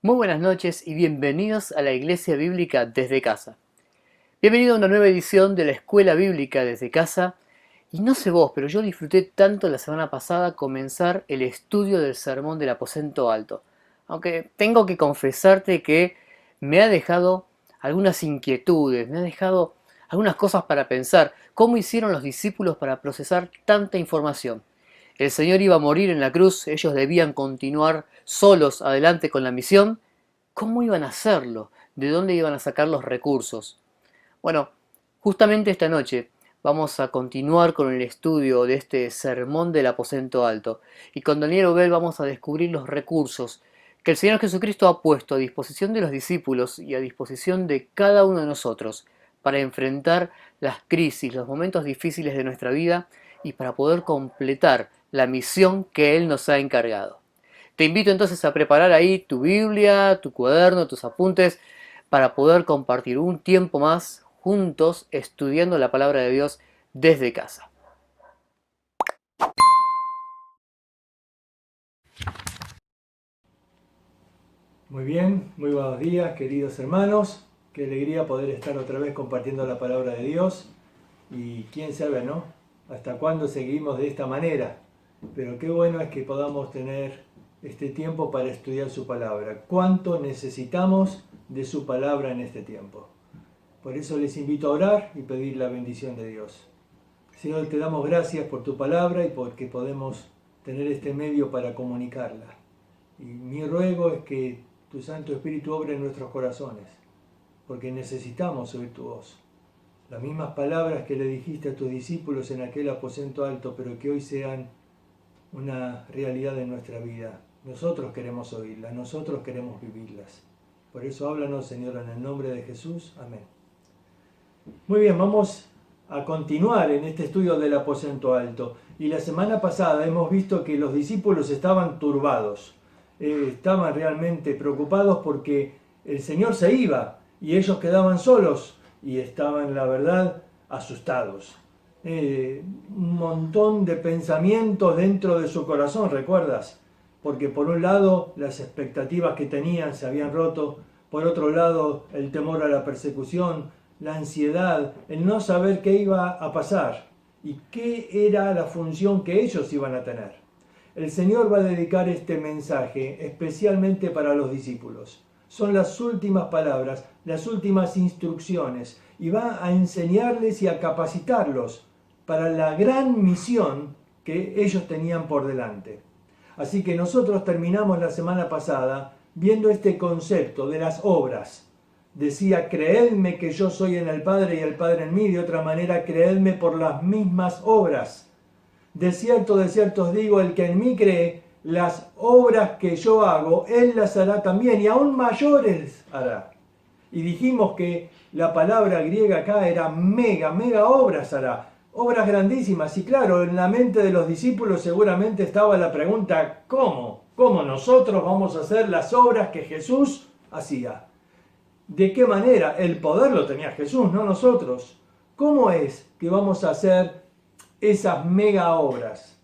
Muy buenas noches y bienvenidos a la Iglesia Bíblica desde casa. Bienvenido a una nueva edición de la Escuela Bíblica desde casa. Y no sé vos, pero yo disfruté tanto la semana pasada comenzar el estudio del Sermón del Aposento Alto. Aunque tengo que confesarte que me ha dejado algunas inquietudes, me ha dejado algunas cosas para pensar. ¿Cómo hicieron los discípulos para procesar tanta información? El Señor iba a morir en la cruz, ellos debían continuar solos adelante con la misión. ¿Cómo iban a hacerlo? ¿De dónde iban a sacar los recursos? Bueno, justamente esta noche vamos a continuar con el estudio de este sermón del aposento alto y con Daniel Obel vamos a descubrir los recursos que el Señor Jesucristo ha puesto a disposición de los discípulos y a disposición de cada uno de nosotros para enfrentar las crisis, los momentos difíciles de nuestra vida y para poder completar la misión que Él nos ha encargado. Te invito entonces a preparar ahí tu Biblia, tu cuaderno, tus apuntes, para poder compartir un tiempo más juntos estudiando la palabra de Dios desde casa. Muy bien, muy buenos días queridos hermanos, qué alegría poder estar otra vez compartiendo la palabra de Dios y quién sabe, ¿no? Hasta cuándo seguimos de esta manera, pero qué bueno es que podamos tener este tiempo para estudiar su palabra. ¿Cuánto necesitamos de su palabra en este tiempo? Por eso les invito a orar y pedir la bendición de Dios. Señor, te damos gracias por tu palabra y porque podemos tener este medio para comunicarla. Y mi ruego es que tu Santo Espíritu obre en nuestros corazones, porque necesitamos oír tu voz. Las mismas palabras que le dijiste a tus discípulos en aquel aposento alto, pero que hoy sean una realidad en nuestra vida. Nosotros queremos oírlas, nosotros queremos vivirlas. Por eso háblanos, Señor, en el nombre de Jesús. Amén. Muy bien, vamos a continuar en este estudio del aposento alto. Y la semana pasada hemos visto que los discípulos estaban turbados. Estaban realmente preocupados porque el Señor se iba y ellos quedaban solos y estaban, la verdad, asustados. Un montón de pensamientos dentro de su corazón, ¿recuerdas? Porque por un lado las expectativas que tenían se habían roto, por otro lado el temor a la persecución, la ansiedad, el no saber qué iba a pasar y qué era la función que ellos iban a tener. El Señor va a dedicar este mensaje especialmente para los discípulos. Son las últimas palabras, las últimas instrucciones, y va a enseñarles y a capacitarlos para la gran misión que ellos tenían por delante. Así que nosotros terminamos la semana pasada viendo este concepto de las obras. Decía, creedme que yo soy en el Padre y el Padre en mí, de otra manera, creedme por las mismas obras. De cierto os digo, el que en mí cree, las obras que yo hago, él las hará también, y aún mayores hará. Y dijimos que la palabra griega acá era mega obras hará, obras grandísimas. Y claro, en la mente de los discípulos seguramente estaba la pregunta, ¿cómo? ¿Cómo nosotros vamos a hacer las obras que Jesús hacía? ¿De qué manera? El poder lo tenía Jesús, no nosotros. ¿Cómo es que vamos a hacer esas mega obras?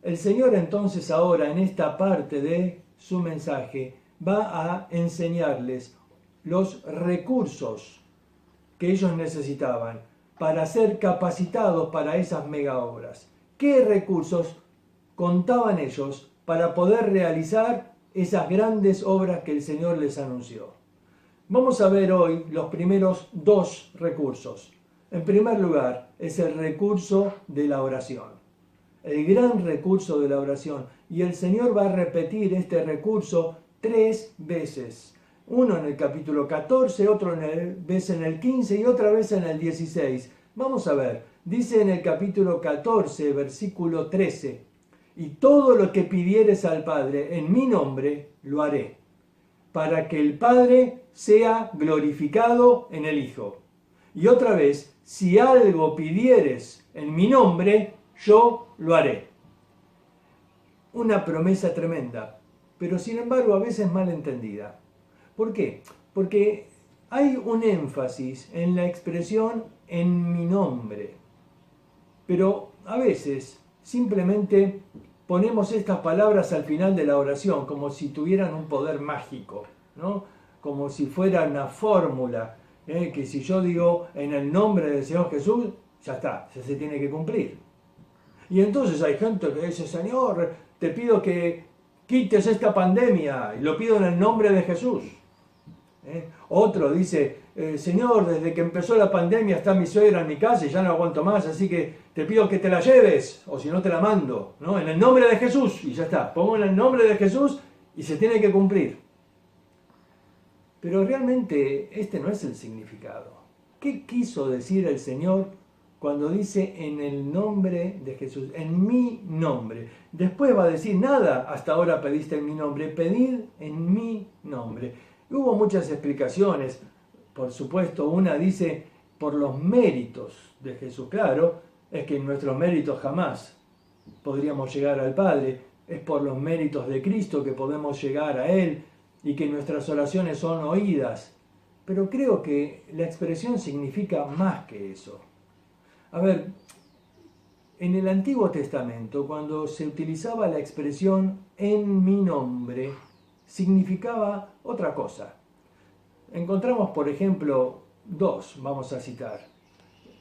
El Señor entonces ahora en esta parte de su mensaje va a enseñarles los recursos que ellos necesitaban para ser capacitados para esas mega obras. ¿Qué recursos contaban ellos para poder realizar esas grandes obras que el Señor les anunció? Vamos a ver hoy los primeros dos recursos. En primer lugar, es el recurso de la oración. El gran recurso de la oración. Y el Señor va a repetir este recurso 3 veces. Uno en el capítulo 14, otra vez en el 15 y otra vez en el 16. Vamos a ver. Dice en el capítulo 14, versículo 13. Y todo lo que pidieres al Padre en mi nombre, lo haré, para que el Padre sea glorificado en el Hijo. Y otra vez, si algo pidieres en mi nombre, yo lo haré. Una promesa tremenda, pero sin embargo a veces mal entendida. ¿Por qué? Porque hay un énfasis en la expresión en mi nombre. Pero a veces simplemente ponemos estas palabras al final de la oración como si tuvieran un poder mágico. ¿no? Como si fuera una fórmula, que si yo digo en el nombre del Señor Jesús, ya está, ya se tiene que cumplir. Y entonces hay gente que dice, Señor, te pido que quites esta pandemia, y lo pido en el nombre de Jesús. Otro dice, Señor, desde que empezó la pandemia está mi suegra en mi casa y ya no aguanto más, así que te pido que te la lleves, o si no te la mando, ¿no? En el nombre de Jesús, y ya está, pongo en el nombre de Jesús y se tiene que cumplir. Pero realmente este no es el significado. ¿Qué quiso decir el Señor cuando dice en el nombre de Jesús? En mi nombre. Después va a decir, nada hasta ahora pediste en mi nombre, pedid en mi nombre. Hubo muchas explicaciones, por supuesto, una dice por los méritos de Jesús. Claro, es que en nuestros méritos jamás podríamos llegar al Padre, es por los méritos de Cristo que podemos llegar a Él y que nuestras oraciones son oídas. Pero creo que la expresión significa más que eso. A ver, en el Antiguo Testamento, cuando se utilizaba la expresión en mi nombre, significaba otra cosa. Encontramos, por ejemplo, dos, vamos a citar.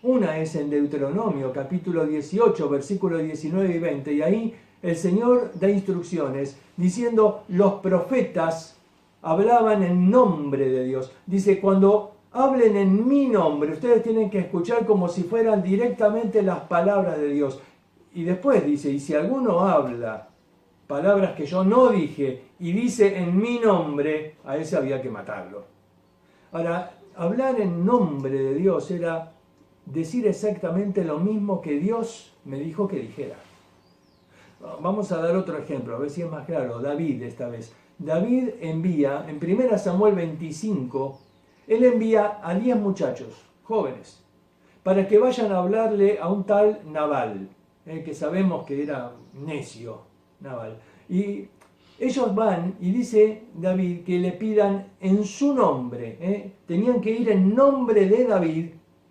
Una es en Deuteronomio, capítulo 18, versículos 19 y 20, y ahí el Señor da instrucciones diciendo, los profetas hablaban en nombre de Dios. Dice, cuando hablen en mi nombre, ustedes tienen que escuchar como si fueran directamente las palabras de Dios. Y después dice, y si alguno habla palabras que yo no dije y dice en mi nombre, a ese había que matarlo. Ahora, hablar en nombre de Dios era decir exactamente lo mismo que Dios me dijo que dijera. Vamos a dar otro ejemplo, a ver si es más claro. David esta vez. David envía, en 1 Samuel 25, él envía a 10 muchachos, jóvenes, para que vayan a hablarle a un tal Nabal, que sabemos que era necio, Nabal. Y ellos van y dice David que le pidan en su nombre, tenían que ir en nombre de David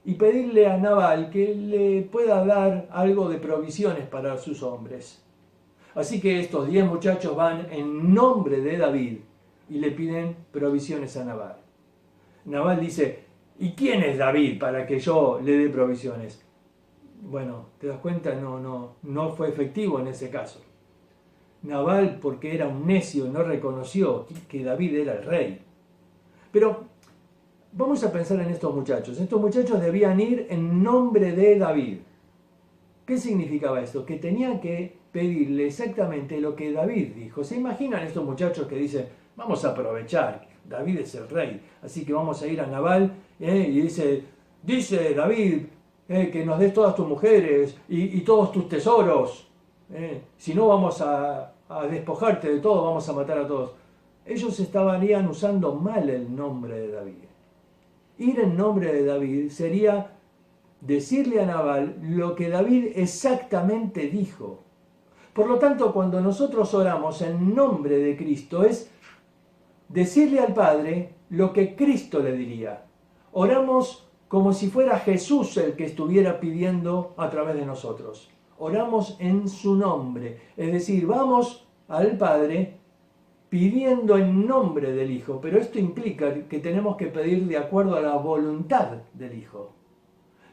y pedirle a Nabal que le pueda dar algo de provisiones para sus hombres. Así que estos 10 muchachos van en nombre de David y le piden provisiones a Nabal. Nabal dice, ¿y quién es David para que yo le dé provisiones? Bueno, te das cuenta, no fue efectivo en ese caso. Nabal, porque era un necio, no reconoció que David era el rey. Pero vamos a pensar en estos muchachos. Estos muchachos debían ir en nombre de David. ¿Qué significaba esto? Que tenían que pedirle exactamente lo que David dijo. ¿Se imaginan estos muchachos que dicen, vamos a aprovechar, David es el rey, así que vamos a ir a Nabal, y dice David, que nos des todas tus mujeres y todos tus tesoros, si no vamos a despojarte de todo, vamos a matar a todos. Ellos estarían usando mal el nombre de David. Ir en nombre de David sería decirle a Nabal lo que David exactamente dijo. Por lo tanto, cuando nosotros oramos en nombre de Cristo, es decirle al Padre lo que Cristo le diría. Oramos como si fuera Jesús el que estuviera pidiendo a través de nosotros. Oramos en su nombre, es decir, vamos al Padre pidiendo en nombre del Hijo, pero esto implica que tenemos que pedir de acuerdo a la voluntad del Hijo.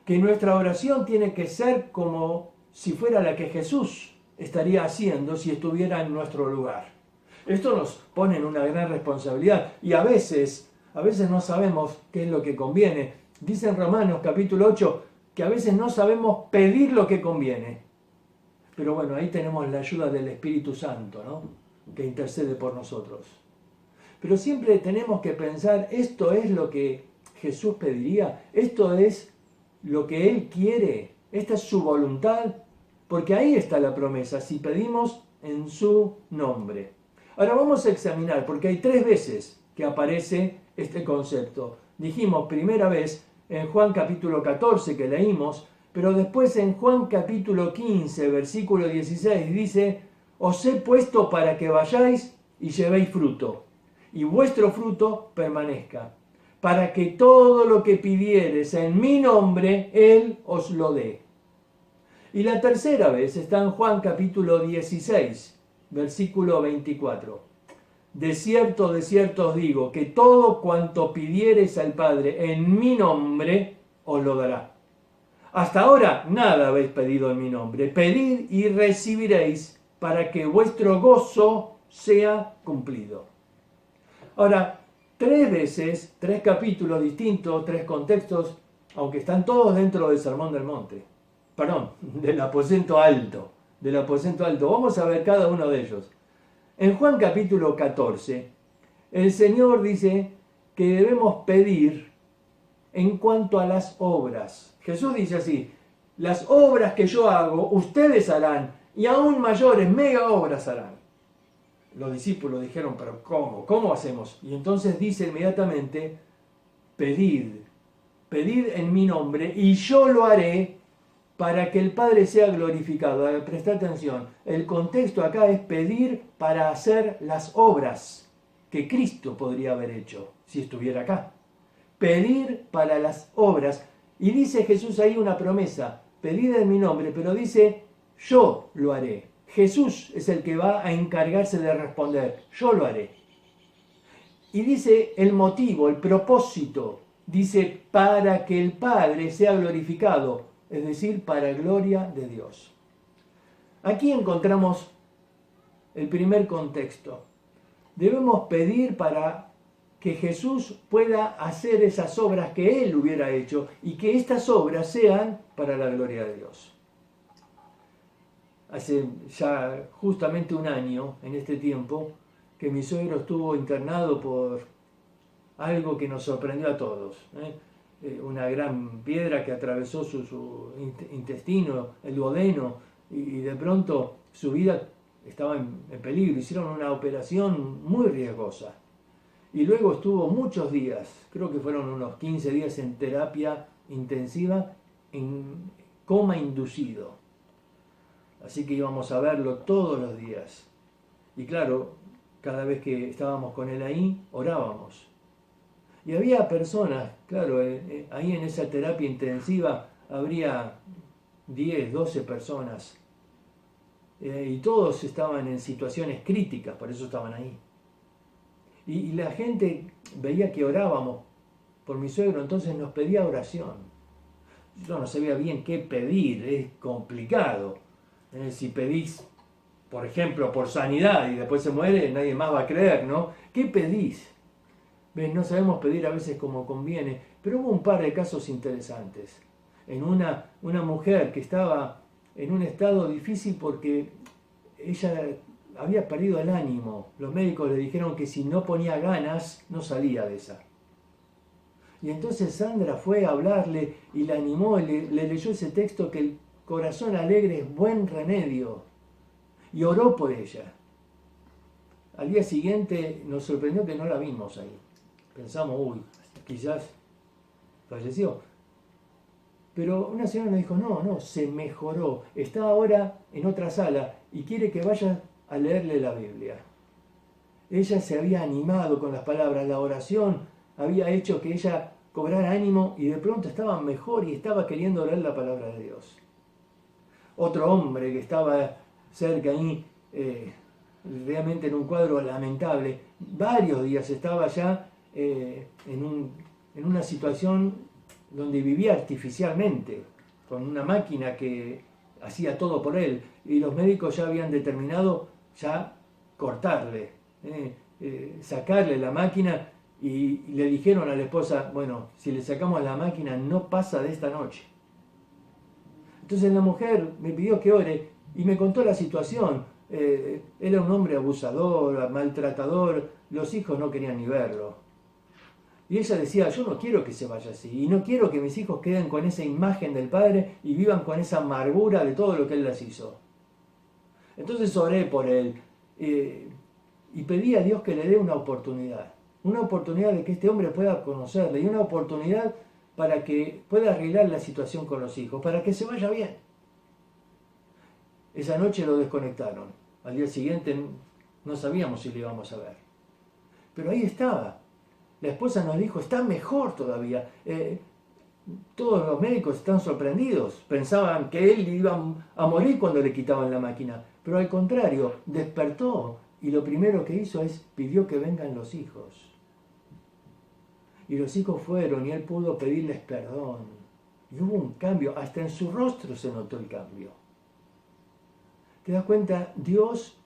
Que nuestra oración tiene que ser como si fuera la que Jesús estaría haciendo si estuviera en nuestro lugar. Esto nos pone en una gran responsabilidad y a veces no sabemos qué es lo que conviene. Dice en Romanos capítulo 8 que a veces no sabemos pedir lo que conviene. Pero bueno, ahí tenemos la ayuda del Espíritu Santo, ¿no? Que intercede por nosotros. Pero siempre tenemos que pensar, esto es lo que Jesús pediría, esto es lo que Él quiere, esta es su voluntad, porque ahí está la promesa, si pedimos en su nombre. Ahora vamos a examinar, porque hay 3 veces que aparece este concepto. Dijimos primera vez en Juan capítulo 14 que leímos, pero después en Juan capítulo 15, versículo 16 dice, os he puesto para que vayáis y llevéis fruto, y vuestro fruto permanezca, para que todo lo que pidiereis en mi nombre, Él os lo dé. Y la tercera vez está en Juan capítulo 16, versículo 24. de cierto os digo, que todo cuanto pidiereis al Padre en mi nombre, os lo dará. Hasta ahora nada habéis pedido en mi nombre. Pedid y recibiréis para que vuestro gozo sea cumplido. Ahora, 3 veces, 3 capítulos distintos, 3 contextos, aunque están todos dentro del Sermón del Monte. Perdón, del aposento alto. Del aposento alto. Vamos a ver cada uno de ellos. En Juan capítulo 14, el Señor dice que debemos pedir en cuanto a las obras. Jesús dice así: las obras que yo hago, ustedes harán, y aún mayores, mega obras harán. Los discípulos dijeron, pero ¿cómo? ¿Cómo hacemos? Y entonces dice inmediatamente, pedid en mi nombre, y yo lo haré para que el Padre sea glorificado. Presta atención, el contexto acá es pedir para hacer las obras que Cristo podría haber hecho si estuviera acá. Pedir para las obras. Y dice Jesús ahí una promesa, pedid en mi nombre, pero dice, yo lo haré. Jesús es el que va a encargarse de responder, yo lo haré. Y dice el motivo, el propósito, dice, para que el Padre sea glorificado, es decir, para gloria de Dios. Aquí encontramos el primer contexto. Debemos pedir para que Jesús pueda hacer esas obras que Él hubiera hecho y que estas obras sean para la gloria de Dios. Hace ya justamente un año, en este tiempo, que mi suegro estuvo internado por algo que nos sorprendió a todos. Una gran piedra que atravesó su intestino, el duodeno, y de pronto su vida estaba en peligro. Hicieron una operación muy riesgosa. Y luego estuvo muchos días, creo que fueron unos 15 días en terapia intensiva, en coma inducido. Así que íbamos a verlo todos los días. Y claro, cada vez que estábamos con él ahí, orábamos. Y había personas, claro, ahí en esa terapia intensiva habría 10, 12 personas. Y todos estaban en situaciones críticas, por eso estaban ahí. Y la gente veía que orábamos por mi suegro, entonces nos pedía oración. Yo no sabía bien qué pedir, es complicado. Si pedís, por ejemplo, por sanidad y después se muere, nadie más va a creer, ¿no? ¿Qué pedís? ¿Ves? No sabemos pedir a veces como conviene, pero hubo un par de casos interesantes. En una mujer que estaba en un estado difícil porque ella había perdido el ánimo. Los médicos le dijeron que si no ponía ganas, no salía de esa. Y entonces Sandra fue a hablarle y la animó, le leyó ese texto que el corazón alegre es buen remedio. Y oró por ella. Al día siguiente nos sorprendió que no la vimos ahí. Pensamos, uy, quizás falleció. Pero una señora nos dijo, no, se mejoró. Está ahora en otra sala y quiere que vaya a leerle la Biblia. Ella se había animado con las palabras, la oración había hecho que ella cobrara ánimo y de pronto estaba mejor y estaba queriendo leer la palabra de Dios. Otro hombre que estaba cerca ahí, realmente en un cuadro lamentable, varios días estaba ya en una situación donde vivía artificialmente, con una máquina que hacía todo por él, y los médicos ya habían determinado ya cortarle, sacarle la máquina, y le dijeron a la esposa, bueno, si le sacamos la máquina no pasa de esta noche. Entonces la mujer me pidió que ore y me contó la situación. Era un hombre abusador, maltratador, los hijos no querían ni verlo. Y ella decía, yo no quiero que se vaya así, y no quiero que mis hijos queden con esa imagen del Padre y vivan con esa amargura de todo lo que Él les hizo. Entonces oré por él y pedí a Dios que le dé una oportunidad de que este hombre pueda conocerle y una oportunidad para que pueda arreglar la situación con los hijos, para que se vaya bien. Esa noche lo desconectaron. Al día siguiente no sabíamos si lo íbamos a ver. Pero ahí estaba. La esposa nos dijo, está mejor todavía. Todos los médicos están sorprendidos. Pensaban que él iba a morir cuando le quitaban la máquina. Pero al contrario, despertó Y lo primero que hizo es pidió que vengan los hijos. Y los hijos fueron y él pudo pedirles perdón. Y hubo un cambio, hasta en su rostro se notó el cambio. ¿Te das cuenta? Dios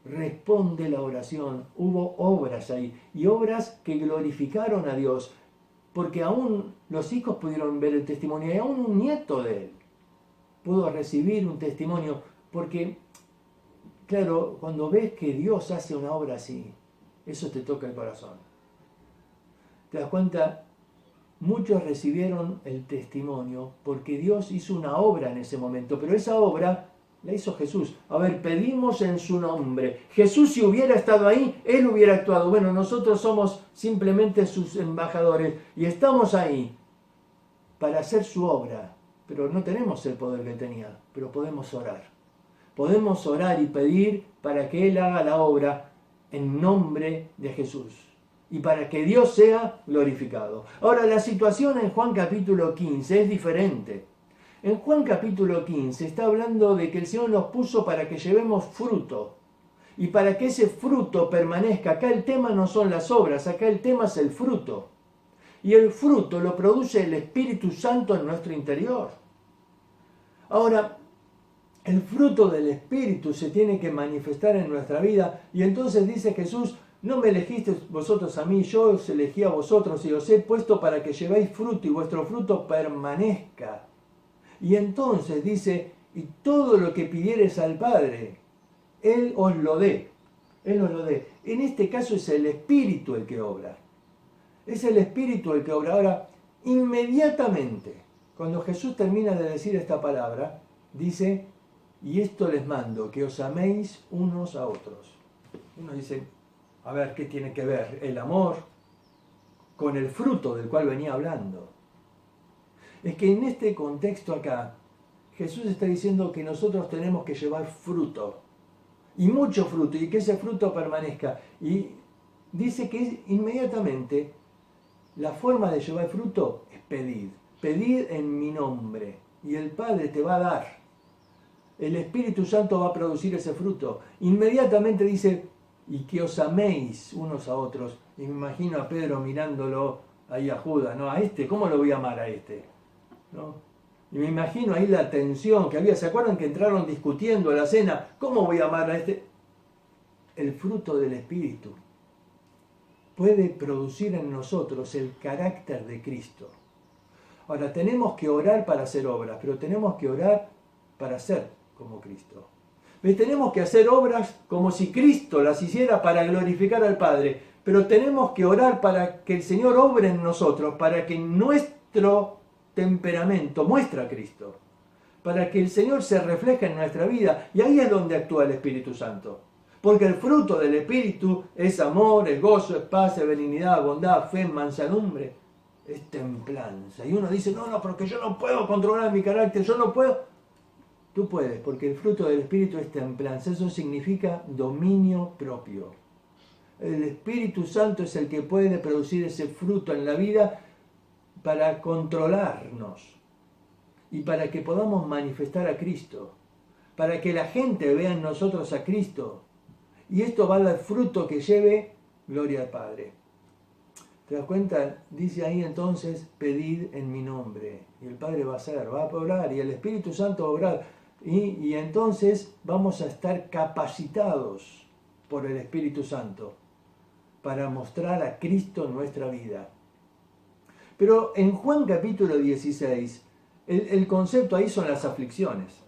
responde la oración. Hubo obras ahí, y obras que glorificaron a Dios, porque aún los hijos pudieron ver el testimonio, y aún un nieto de él pudo recibir un testimonio, porque, claro, cuando ves que Dios hace una obra así, eso te toca el corazón. ¿Te das cuenta? Muchos recibieron el testimonio porque Dios hizo una obra en ese momento, pero esa obra la hizo Jesús. A ver, pedimos en su nombre. Jesús, si hubiera estado ahí, él hubiera actuado. Bueno, nosotros somos simplemente sus embajadores y estamos ahí para hacer su obra, pero no tenemos el poder que tenía, pero podemos orar. Podemos orar y pedir para que él haga la obra en nombre de Jesús y para que Dios sea glorificado. Ahora, la situación en Juan capítulo 15 es diferente. En Juan capítulo 15 está hablando de que el Señor nos puso para que llevemos fruto y para que ese fruto permanezca. Acá el tema no son las obras, acá el tema es el fruto. Y el fruto lo produce el Espíritu Santo en nuestro interior. Ahora, el fruto del Espíritu se tiene que manifestar en nuestra vida, y entonces dice Jesús: no me elegisteis vosotros a mí, yo os elegí a vosotros y os he puesto para que llevéis fruto y vuestro fruto permanezca. Y entonces dice: y todo lo que pidiereis al Padre, Él os lo dé. Él os lo dé. En este caso es el Espíritu el que obra. Es el Espíritu el que obra. Ahora, inmediatamente, cuando Jesús termina de decir esta palabra, dice: y esto les mando, que os améis unos a otros. Uno dice: a ver, ¿qué tiene que ver el amor con el fruto del cual venía hablando? Es que en este contexto acá, Jesús está diciendo que nosotros tenemos que llevar fruto, y mucho fruto, y que ese fruto permanezca. Y dice que inmediatamente la forma de llevar fruto es pedir. Pedid en mi nombre, y el Padre te va a dar. El Espíritu Santo va a producir ese fruto. Inmediatamente dice: y que os améis unos a otros. Y me imagino a Pedro mirándolo ahí a Judas, ¿no? A este, ¿cómo lo voy a amar a este? ¿No? Y me imagino ahí la tensión que había. ¿Se acuerdan que entraron discutiendo a la cena? ¿Cómo voy a amar a este? El fruto del Espíritu puede producir en nosotros el carácter de Cristo. Ahora, tenemos que orar para hacer obras, pero tenemos que orar para ser como Cristo. Tenemos que hacer obras como si Cristo las hiciera para glorificar al Padre, pero tenemos que orar para que el Señor obre en nosotros, para que nuestro temperamento muestre a Cristo, para que el Señor se refleje en nuestra vida, y ahí es donde actúa el Espíritu Santo. Porque el fruto del Espíritu es amor, es gozo, es paz, es benignidad, bondad, fe, mansedumbre, es templanza. Y uno dice: no, porque yo no puedo controlar mi carácter, yo no puedo. Tú puedes, porque el fruto del Espíritu es templanza. Eso significa dominio propio. El Espíritu Santo es el que puede producir ese fruto en la vida para controlarnos y para que podamos manifestar a Cristo, para que la gente vea en nosotros a Cristo. Y esto va a dar fruto que lleve gloria al Padre. ¿Te das cuenta? Dice ahí entonces: pedid en mi nombre. Y el Padre va a hacer, va a obrar, y el Espíritu Santo va a obrar. Y entonces vamos a estar capacitados por el Espíritu Santo para mostrar a Cristo en nuestra vida. Pero en Juan capítulo 16, el concepto ahí son las aflicciones.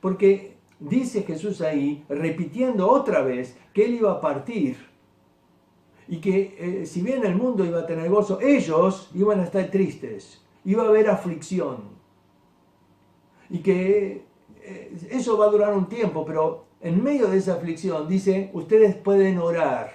Porque dice Jesús ahí, repitiendo otra vez, que Él iba a partir. Y que si bien el mundo iba a tener gozo, ellos iban a estar tristes. Iba a haber aflicción. Y que eso va a durar un tiempo, pero en medio de esa aflicción dice: ustedes pueden orar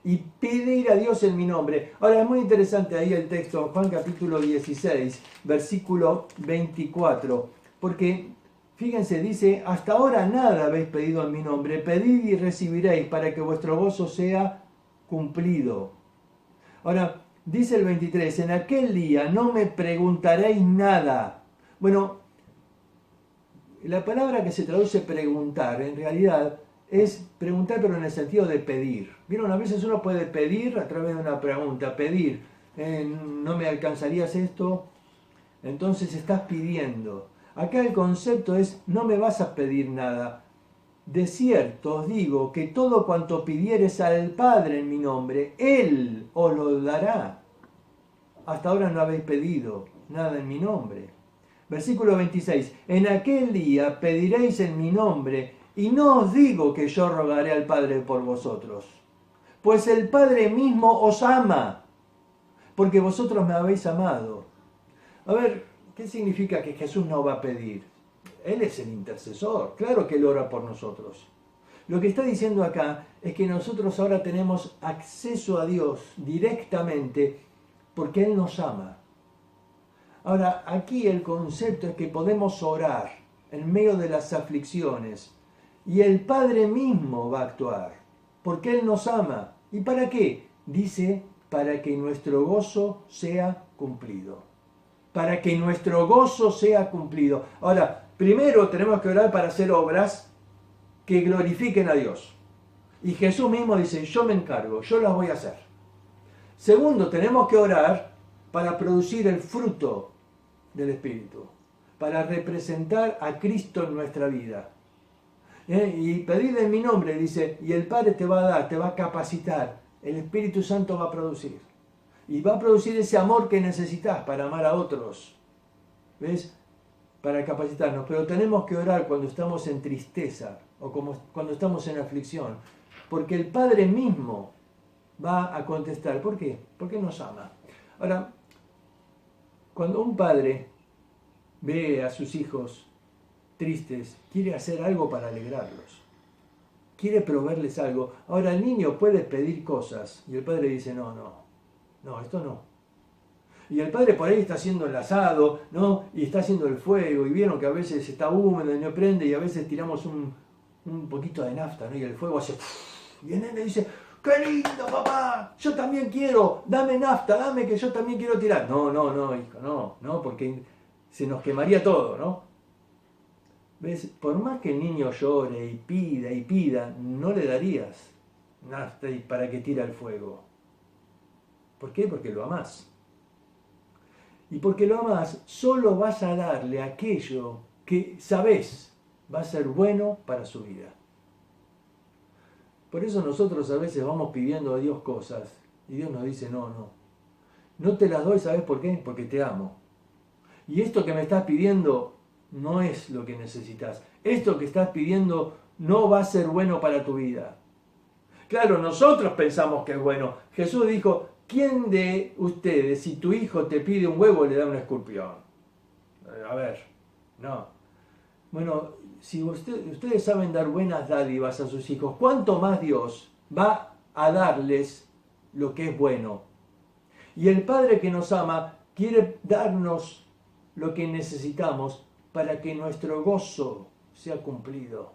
y pedir a Dios en mi nombre. Ahora, es muy interesante ahí el texto, Juan capítulo 16, versículo 24, porque fíjense, dice: hasta ahora nada habéis pedido en mi nombre, pedid y recibiréis para que vuestro gozo sea cumplido. Ahora, dice el 23, en aquel día no me preguntaréis nada. Bueno, la palabra que se traduce preguntar, en realidad, es preguntar, pero en el sentido de pedir. ¿Vieron? A veces uno puede pedir a través de una pregunta, pedir, ¿no me alcanzarías esto? Entonces estás pidiendo. Acá el concepto es, no me vas a pedir nada. De cierto os digo que todo cuanto pidieres al Padre en mi nombre, Él os lo dará. Hasta ahora no habéis pedido nada en mi nombre. Versículo 26. En aquel día pediréis en mi nombre, y no os digo que yo rogaré al Padre por vosotros, pues el Padre mismo os ama, porque vosotros me habéis amado. A ver, ¿qué significa que Jesús no va a pedir? Él es el intercesor, claro que Él ora por nosotros. Lo que está diciendo acá es que nosotros ahora tenemos acceso a Dios directamente porque Él nos ama. Ahora, aquí el concepto es que podemos orar en medio de las aflicciones y el Padre mismo va a actuar porque Él nos ama. ¿Y para qué? Dice, para que nuestro gozo sea cumplido. Para que nuestro gozo sea cumplido. Ahora, primero tenemos que orar para hacer obras que glorifiquen a Dios. Y Jesús mismo dice, yo me encargo, yo las voy a hacer. Segundo, tenemos que orar para producir el fruto del Espíritu, para representar a Cristo en nuestra vida. Y pedir en mi nombre, dice, y el Padre te va a dar, te va a capacitar, el Espíritu Santo va a producir. Y va a producir ese amor que necesitas para amar a otros. ¿Ves? Para capacitarnos. Pero tenemos que orar cuando estamos en tristeza o cuando estamos en aflicción. Porque el Padre mismo va a contestar. ¿Por qué? Porque nos ama. Ahora, cuando un padre ve a sus hijos tristes, quiere hacer algo para alegrarlos. Quiere proveerles algo. Ahora, el niño puede pedir cosas y el padre dice, no, esto no. Y el padre por ahí está haciendo el asado, ¿no? Y está haciendo el fuego, y vieron que a veces está húmedo y no prende, y a veces tiramos un poquito de nafta, ¿no? Y el fuego hace... Y el nene dice, ¡qué lindo, papá! Yo también quiero, dame nafta, dame que yo también quiero tirar. No, hijo, no, porque se nos quemaría todo, ¿no? ¿Ves? Por más que el niño llore y pida, no le darías nafta para que tire al fuego. ¿Por qué? Porque lo amás. Y porque lo amás, solo vas a darle aquello que sabés va a ser bueno para su vida. Por eso nosotros a veces vamos pidiendo a Dios cosas y Dios nos dice, no te las doy, ¿sabés por qué? Porque te amo. Y esto que me estás pidiendo no es lo que necesitas. Esto que estás pidiendo no va a ser bueno para tu vida. Claro, nosotros pensamos que es bueno. Jesús dijo, ¿quién de ustedes, si tu hijo te pide un huevo, le da un escorpión? A ver, no. Bueno, si ustedes saben dar buenas dádivas a sus hijos, ¿cuánto más Dios va a darles lo que es bueno? Y el Padre que nos ama quiere darnos lo que necesitamos para que nuestro gozo sea cumplido.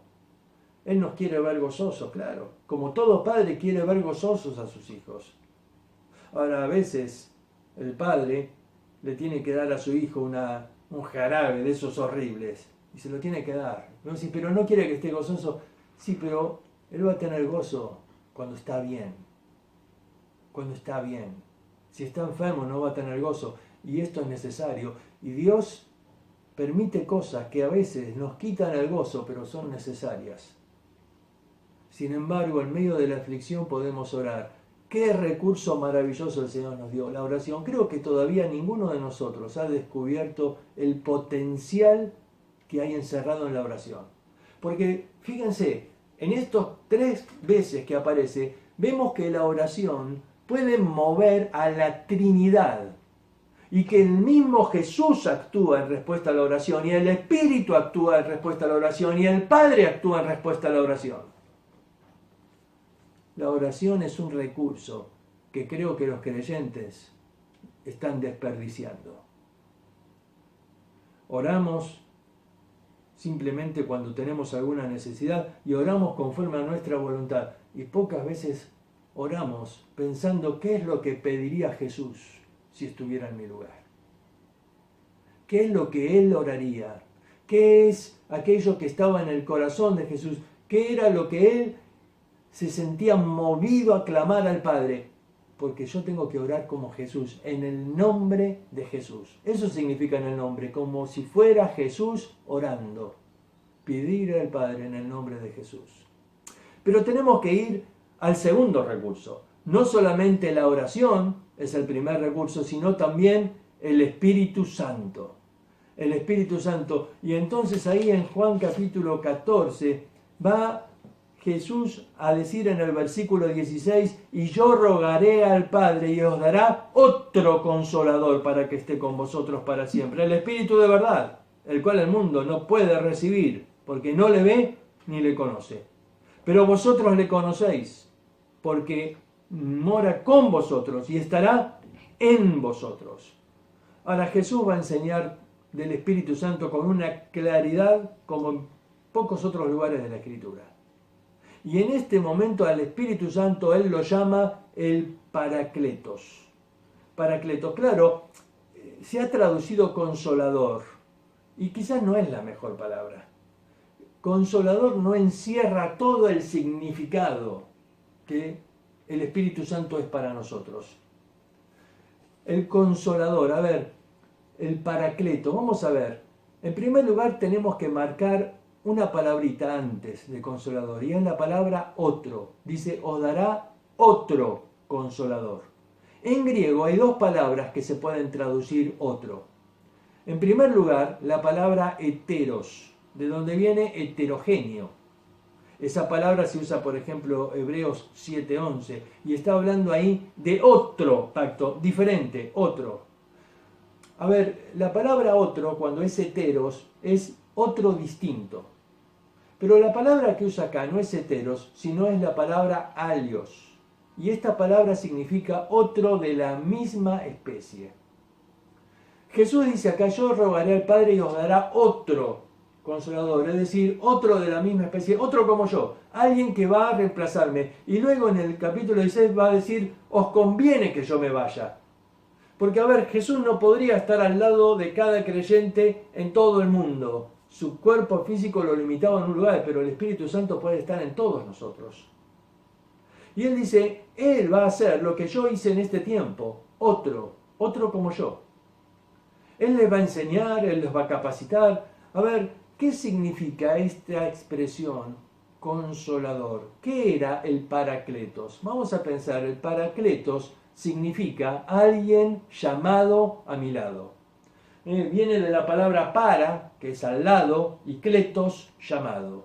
Él nos quiere ver gozosos, claro. Como todo padre quiere ver gozosos a sus hijos. Ahora, a veces el padre le tiene que dar a su hijo un jarabe de esos horribles. Y se lo tiene que dar. No, sí, pero no quiere que esté gozoso. Sí, pero él va a tener gozo cuando está bien. Cuando está bien. Si está enfermo no va a tener gozo. Y esto es necesario. Y Dios permite cosas que a veces nos quitan el gozo, pero son necesarias. Sin embargo, en medio de la aflicción podemos orar. Qué recurso maravilloso el Señor nos dio, la oración. Creo que todavía ninguno de nosotros ha descubierto el potencial que hay encerrado en la oración. Porque, fíjense, en estos 3 veces que aparece, vemos que la oración puede mover a la Trinidad. Y que el mismo Jesús actúa en respuesta a la oración, y el Espíritu actúa en respuesta a la oración, y el Padre actúa en respuesta a la oración. La oración es un recurso que creo que los creyentes están desperdiciando. Oramos simplemente cuando tenemos alguna necesidad y oramos conforme a nuestra voluntad. Y pocas veces oramos pensando qué es lo que pediría Jesús si estuviera en mi lugar. ¿Qué es lo que Él oraría? ¿Qué es aquello que estaba en el corazón de Jesús? ¿Qué era lo que él se sentía movido a clamar al Padre? Porque yo tengo que orar como Jesús, en el nombre de Jesús. Eso significa en el nombre, como si fuera Jesús orando. Pedir al Padre en el nombre de Jesús. Pero tenemos que ir al segundo recurso. No solamente la oración es el primer recurso, sino también el Espíritu Santo. El Espíritu Santo. Y entonces ahí en Juan capítulo 14 va Jesús a decir en el versículo 16, y yo rogaré al Padre y os dará otro consolador para que esté con vosotros para siempre. El Espíritu de verdad, el cual el mundo no puede recibir, porque no le ve ni le conoce. Pero vosotros le conocéis, porque mora con vosotros y estará en vosotros. Ahora Jesús va a enseñar del Espíritu Santo con una claridad como en pocos otros lugares de la Escritura. Y en este momento al Espíritu Santo él lo llama el Paracletos. Paracletos, claro, se ha traducido consolador y quizás no es la mejor palabra. Consolador no encierra todo el significado que el Espíritu Santo es para nosotros. El consolador, a ver, el Paracleto, vamos a ver. En primer lugar tenemos que marcar una palabrita antes de consolador, y es la palabra otro. Dice, os dará otro consolador. En griego hay dos palabras que se pueden traducir otro. En primer lugar, la palabra heteros, de donde viene heterogéneo. Esa palabra se usa, por ejemplo, Hebreos 7:11, y está hablando ahí de otro pacto, diferente, otro. A ver, la palabra otro, cuando es heteros, es otro distinto. Pero la palabra que usa acá no es heteros, sino es la palabra alios. Y esta palabra significa otro de la misma especie. Jesús dice acá, yo rogaré al Padre y os dará otro consolador, es decir, otro de la misma especie, otro como yo, alguien que va a reemplazarme. Y luego en el capítulo 16 va a decir, os conviene que yo me vaya. Porque, a ver, Jesús no podría estar al lado de cada creyente en todo el mundo. Su cuerpo físico lo limitaba en un lugar, pero el Espíritu Santo puede estar en todos nosotros. Y él dice, él va a hacer lo que yo hice en este tiempo, otro como yo. Él les va a enseñar, él les va a capacitar. A ver, ¿qué significa esta expresión consolador? ¿Qué era el Paracletos? Vamos a pensar, el Paracletos significa alguien llamado a mi lado. Viene de la palabra para, que es al lado, y kletos, llamado.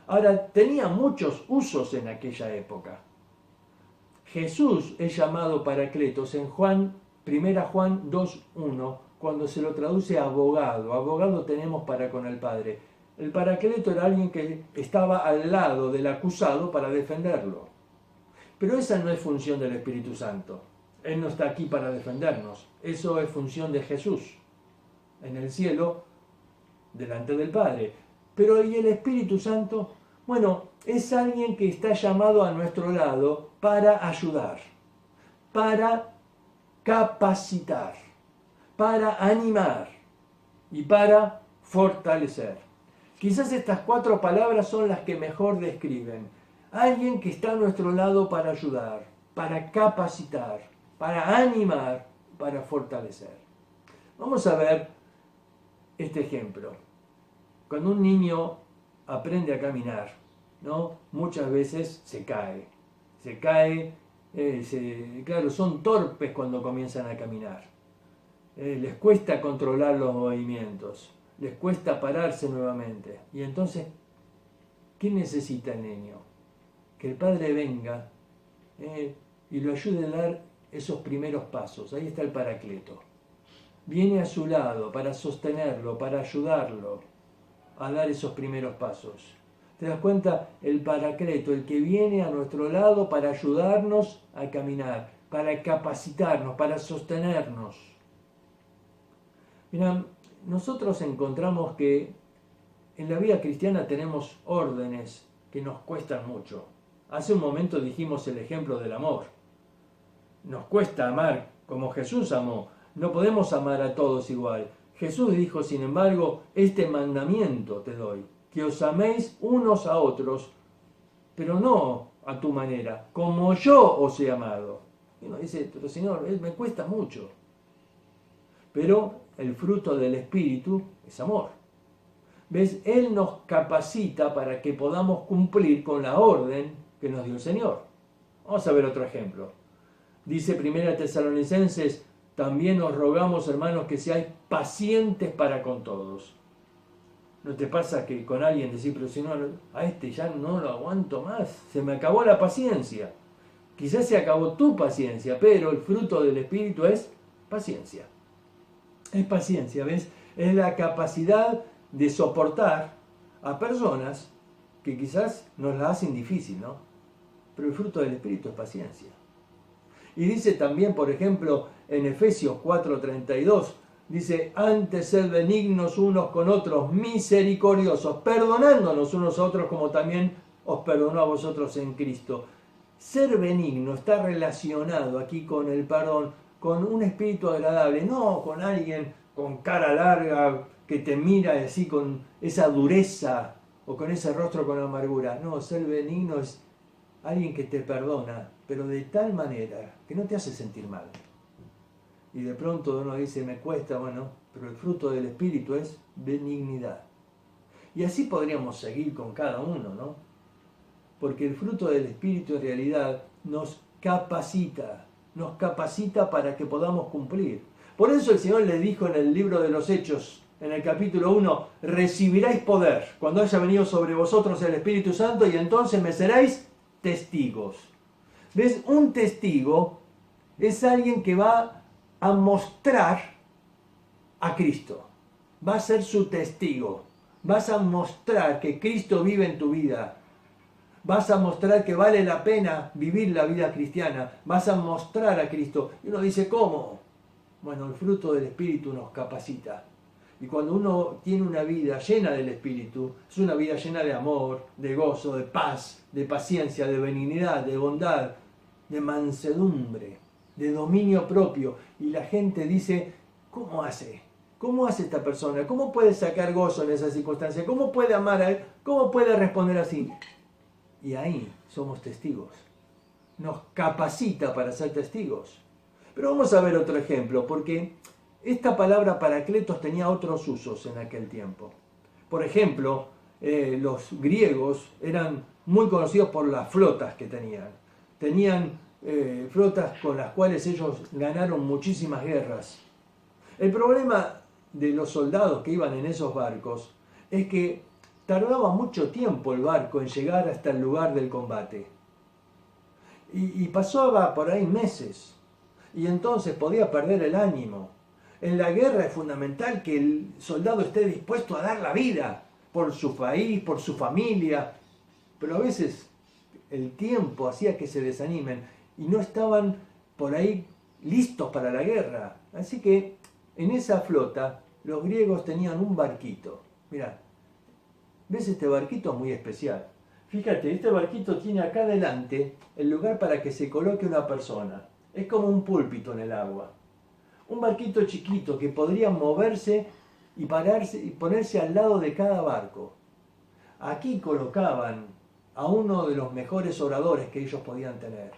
Ahora, tenía muchos usos en aquella época. Jesús es llamado Paracletos en 1 Juan 2:1, cuando se lo traduce abogado. Abogado tenemos para con el Padre. El Paracleto era alguien que estaba al lado del acusado para defenderlo. Pero esa no es función del Espíritu Santo. Él no está aquí para defendernos. Eso es función de Jesús, en el cielo, delante del Padre. Pero ¿y el Espíritu Santo? Bueno, es alguien que está llamado a nuestro lado para ayudar, para capacitar, para animar y para fortalecer. Quizás estas 4 palabras son las que mejor describen. Alguien que está a nuestro lado para ayudar, para capacitar, para animar, para fortalecer. Vamos a ver este ejemplo. Cuando un niño aprende a caminar, ¿no? Muchas veces se cae. Claro, son torpes cuando comienzan a caminar. Les cuesta controlar los movimientos, les cuesta pararse nuevamente. Y entonces, ¿qué necesita el niño? Que el padre venga y lo ayude a dar esos primeros pasos. Ahí está el Paracleto. Viene a su lado para sostenerlo, para ayudarlo a dar esos primeros pasos. ¿Te das cuenta? El Paracleto, el que viene a nuestro lado para ayudarnos a caminar, para capacitarnos, para sostenernos. Mira, nosotros encontramos que en la vida cristiana tenemos órdenes que nos cuestan mucho. Hace un momento dijimos el ejemplo del amor. Nos cuesta amar como Jesús amó. No podemos amar a todos igual. Jesús dijo, sin embargo, este mandamiento te doy, que os améis unos a otros, pero no a tu manera, como yo os he amado. Y uno dice, pero Señor, me cuesta mucho. Pero el fruto del Espíritu es amor. ¿Ves? Él nos capacita para que podamos cumplir con la orden que nos dio el Señor. Vamos a ver otro ejemplo. Dice 1 Tesalonicenses, también os rogamos, hermanos, que seáis pacientes para con todos. ¿No te pasa que con alguien decís, pero Señor, a este ya no lo aguanto más, se me acabó la paciencia? Quizás se acabó tu paciencia, pero el fruto del Espíritu es paciencia. Es paciencia, ¿ves? Es la capacidad de soportar a personas que quizás nos la hacen difícil, ¿no? Pero el fruto del Espíritu es paciencia. Y dice también, por ejemplo, en Efesios 4:32, dice, antes sed benignos unos con otros, misericordiosos, perdonándonos unos a otros como también os perdonó a vosotros en Cristo. Ser benigno está relacionado aquí con el perdón, con un espíritu agradable, no con alguien con cara larga que te mira así con esa dureza o con ese rostro con amargura. No, ser benigno es alguien que te perdona, pero de tal manera que no te hace sentir mal. Y de pronto uno dice, me cuesta, bueno, pero el fruto del Espíritu es benignidad. Y así podríamos seguir con cada uno, ¿no? Porque el fruto del Espíritu en realidad nos capacita para que podamos cumplir. Por eso el Señor le dijo en el libro de los Hechos, en el capítulo 1, recibiréis poder cuando haya venido sobre vosotros el Espíritu Santo y entonces me seréis testigos. ¿Ves? Un testigo es alguien que va a mostrar a Cristo. Va a ser su testigo. Vas a mostrar que Cristo vive en tu vida. Vas a mostrar que vale la pena vivir la vida cristiana. Vas a mostrar a Cristo. Y uno dice, ¿cómo? Bueno, el fruto del Espíritu nos capacita. Y cuando uno tiene una vida llena del Espíritu, es una vida llena de amor, de gozo, de paz, de paciencia, de benignidad, de bondad, de mansedumbre, de dominio propio. Y la gente dice, ¿cómo hace? ¿Cómo hace esta persona? ¿Cómo puede sacar gozo en esa circunstancia? ¿Cómo puede amar a él? ¿Cómo puede responder así? Y ahí somos testigos. Nos capacita para ser testigos. Pero vamos a ver otro ejemplo, porque esta palabra paracletos tenía otros usos en aquel tiempo. Por ejemplo, los griegos eran muy conocidos por las flotas que tenían. Tenían flotas con las cuales ellos ganaron muchísimas guerras. El problema de los soldados que iban en esos barcos es que tardaba mucho tiempo el barco en llegar hasta el lugar del combate. Y pasaba por ahí meses. Y entonces podía perder el ánimo. En la guerra es fundamental que el soldado esté dispuesto a dar la vida por su país, por su familia. Pero a veces el tiempo hacía que se desanimen y no estaban por ahí listos para la guerra. Así que en esa flota los griegos tenían un barquito. Mirá, ¿ves este barquito? Muy especial. Fíjate, este barquito tiene acá adelante el lugar para que se coloque una persona. Es como un púlpito en el agua. Un barquito chiquito que podría moverse y pararse y ponerse al lado de cada barco. Aquí colocaban a uno de los mejores oradores que ellos podían tener.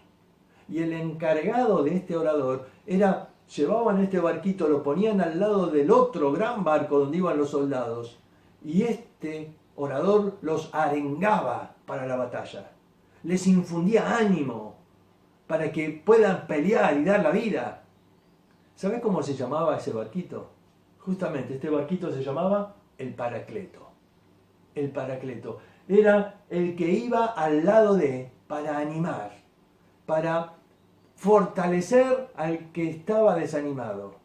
Y el encargado de este orador llevaban este barquito, lo ponían al lado del otro gran barco donde iban los soldados. Y este orador los arengaba para la batalla. Les infundía ánimo para que puedan pelear y dar la vida. ¿Sabes cómo se llamaba ese barquito? Justamente este barquito se llamaba el Paracleto. El Paracleto. Era el que iba al lado para animar, para fortalecer al que estaba desanimado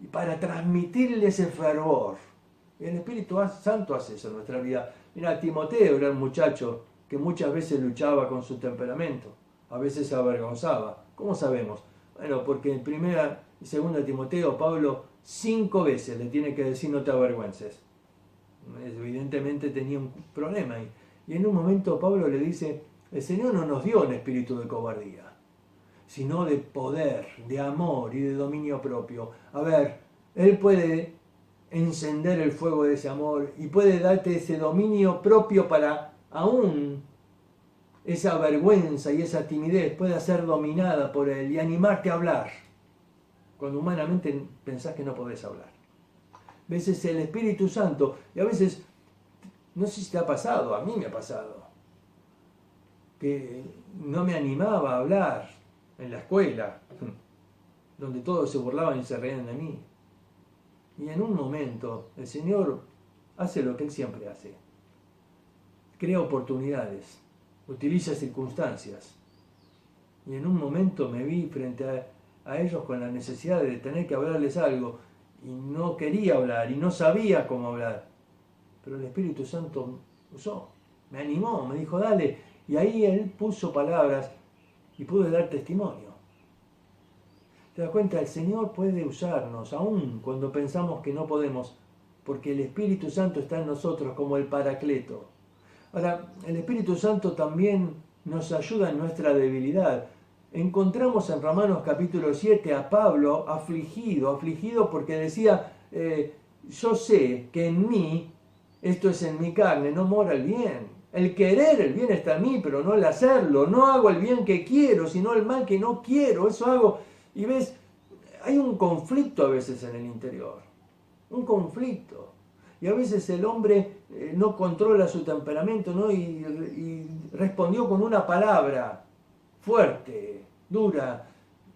y para transmitirle ese fervor. Y el Espíritu Santo hace eso en nuestra vida. Mira, Timoteo era un muchacho que muchas veces luchaba con su temperamento, a veces se avergonzaba. ¿Cómo sabemos? Bueno, porque en 1 y 2 Timoteo, Pablo 5 veces le tiene que decir no te avergüences. Evidentemente tenía un problema ahí. Y en un momento Pablo le dice, el Señor no nos dio un espíritu de cobardía, sino de poder, de amor y de dominio propio. A ver, él puede encender el fuego de ese amor y puede darte ese dominio propio para aún esa vergüenza y esa timidez pueda ser dominada por Él y animarte a hablar cuando humanamente pensás que no podés hablar. A veces el Espíritu Santo, y a veces, no sé si te ha pasado, a mí me ha pasado, que no me animaba a hablar en la escuela, donde todos se burlaban y se reían de mí. Y en un momento el Señor hace lo que Él siempre hace. Crea oportunidades, utiliza circunstancias. Y en un momento me vi frente a ellos con la necesidad de tener que hablarles algo. Y no quería hablar y no sabía cómo hablar. Pero el Espíritu Santo usó, me animó, me dijo dale. Y ahí Él puso palabras y pude dar testimonio. ¿Te das cuenta? El Señor puede usarnos, aun cuando pensamos que no podemos, porque el Espíritu Santo está en nosotros como el Paracleto. Ahora, el Espíritu Santo también nos ayuda en nuestra debilidad. Encontramos en Romanos capítulo 7 a Pablo afligido porque decía, yo sé que en mí, esto es en mi carne, no mora el bien. El querer el bien está en mí, pero no el hacerlo. No hago el bien que quiero, sino el mal que no quiero. Eso hago. Y ves, hay un conflicto a veces en el interior, un conflicto. Y a veces el hombre no controla su temperamento, ¿no? Y respondió con una palabra fuerte, dura,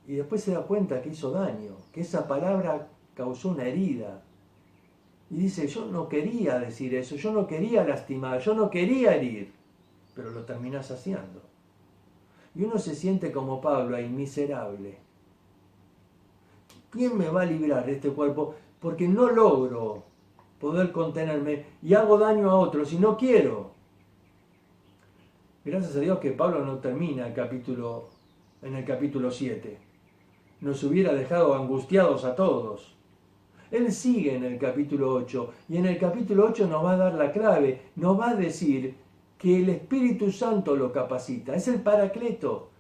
y después se da cuenta que hizo daño, que esa palabra causó una herida. Y dice, yo no quería decir eso, yo no quería lastimar, yo no quería herir, pero lo terminás haciendo. Y uno se siente como Pablo ahí, miserable. ¿Quién me va a librar de este cuerpo? Porque no logro poder contenerme y hago daño a otros y no quiero. Gracias a Dios que Pablo no termina en el capítulo 7. Nos hubiera dejado angustiados a todos. Él sigue en el capítulo 8 y en el capítulo 8 nos va a dar la clave, nos va a decir que el Espíritu Santo lo capacita, es el Paracleto.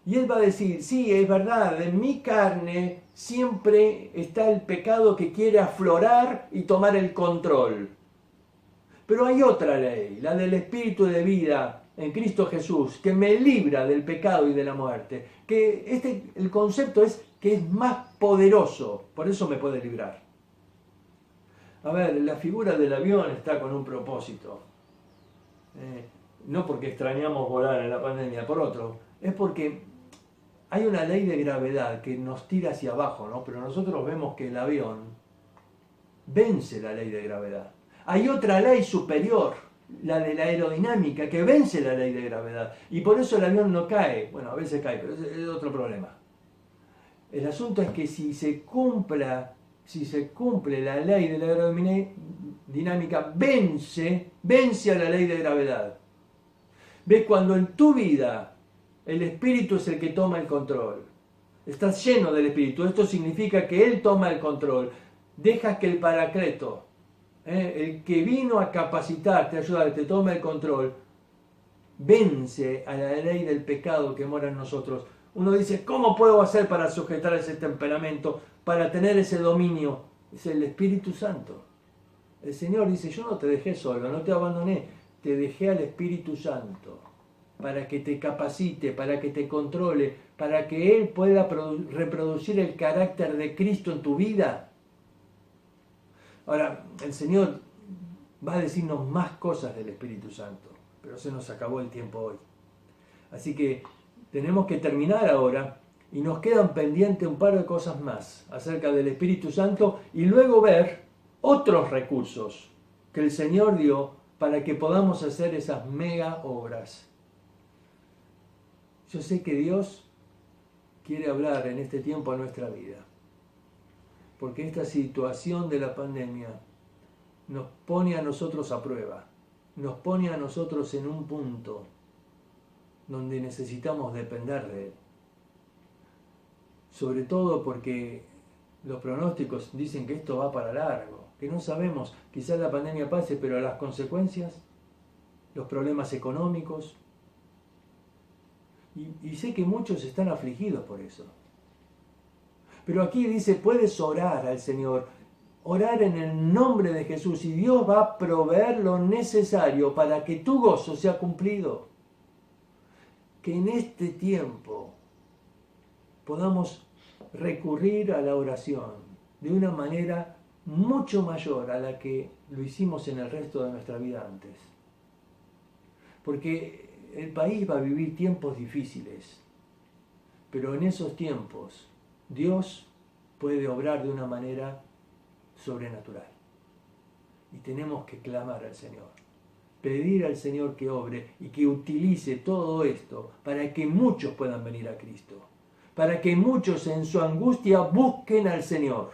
Y él va a decir, sí, es verdad, en mi carne siempre está el pecado que quiere aflorar y tomar el control. Pero hay otra ley, la del Espíritu de vida en Cristo Jesús, que me libra del pecado y de la muerte. Que el concepto es que es más poderoso, por eso me puede librar. A ver, la figura del avión está con un propósito. No porque extrañamos volar en la pandemia, por otro, es porque hay una ley de gravedad que nos tira hacia abajo, ¿no? Pero nosotros vemos que el avión vence la ley de gravedad. Hay otra ley superior, la de la aerodinámica, que vence la ley de gravedad. Y por eso el avión no cae. Bueno, a veces cae, pero es otro problema. El asunto es que si se cumple la ley de la aerodinámica, vence a la ley de gravedad. ¿Ves? Cuando en tu vida el Espíritu es el que toma el control. Estás lleno del Espíritu. Esto significa que Él toma el control. Dejas que el Paracleto, el que vino a capacitarte, a ayudarte, tome el control. Vence a la ley del pecado que mora en nosotros. Uno dice, ¿cómo puedo hacer para sujetar ese temperamento, para tener ese dominio? Es el Espíritu Santo. El Señor dice, yo no te dejé solo, no te abandoné, te dejé al Espíritu Santo, para que te capacite, para que te controle, para que Él pueda reproducir el carácter de Cristo en tu vida. Ahora, el Señor va a decirnos más cosas del Espíritu Santo, pero se nos acabó el tiempo hoy. Así que tenemos que terminar ahora y nos quedan pendientes un par de cosas más acerca del Espíritu Santo y luego ver otros recursos que el Señor dio para que podamos hacer esas mega obras. Yo sé que Dios quiere hablar en este tiempo a nuestra vida, porque esta situación de la pandemia nos pone a nosotros a prueba, nos pone a nosotros en un punto donde necesitamos depender de Él. Sobre todo porque los pronósticos dicen que esto va para largo, que no sabemos, quizás la pandemia pase, pero las consecuencias, los problemas económicos, y sé que muchos están afligidos por eso. Pero aquí dice, puedes orar al Señor. orar en el nombre de Jesús y Dios va a proveer lo necesario para que tu gozo sea cumplido. Que en este tiempo podamos recurrir a la oración de una manera mucho mayor a la que lo hicimos en el resto de nuestra vida antes. Porque el país va a vivir tiempos difíciles, pero en esos tiempos Dios puede obrar de una manera sobrenatural. Y tenemos que clamar al Señor, pedir al Señor que obre y que utilice todo esto para que muchos puedan venir a Cristo, para que muchos en su angustia busquen al Señor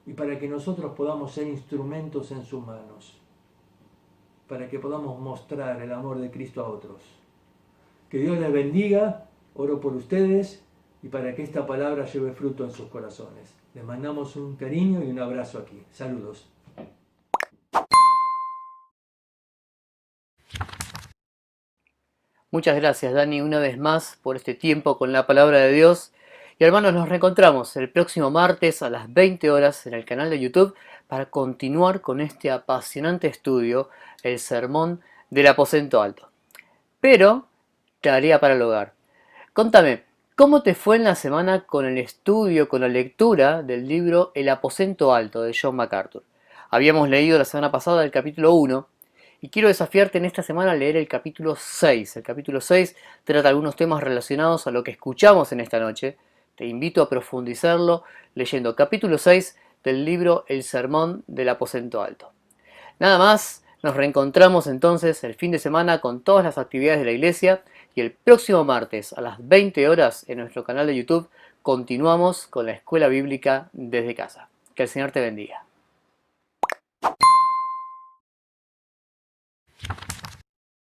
y para que nosotros podamos ser instrumentos en sus manos, para que podamos mostrar el amor de Cristo a otros. Que Dios les bendiga, oro por ustedes y para que esta palabra lleve fruto en sus corazones. Les mandamos un cariño y un abrazo aquí. Saludos. Muchas gracias, Dani, una vez más por este tiempo con la palabra de Dios. Y hermanos, nos reencontramos el próximo martes a las 20 horas en el canal de YouTube para continuar con este apasionante estudio, el Sermón del Aposento Alto. Pero, tarea para el hogar. Contame, ¿cómo te fue en la semana con el estudio, con la lectura del libro El Aposento Alto de John MacArthur? Habíamos leído la semana pasada el capítulo 1 y quiero desafiarte en esta semana a leer el capítulo 6. El capítulo 6 trata algunos temas relacionados a lo que escuchamos en esta noche. Te invito a profundizarlo leyendo capítulo 6 del libro El Sermón del Aposento Alto. Nada más, nos reencontramos entonces el fin de semana con todas las actividades de la iglesia y el próximo martes a las 20 horas en nuestro canal de YouTube continuamos con la Escuela Bíblica desde casa. Que el Señor te bendiga.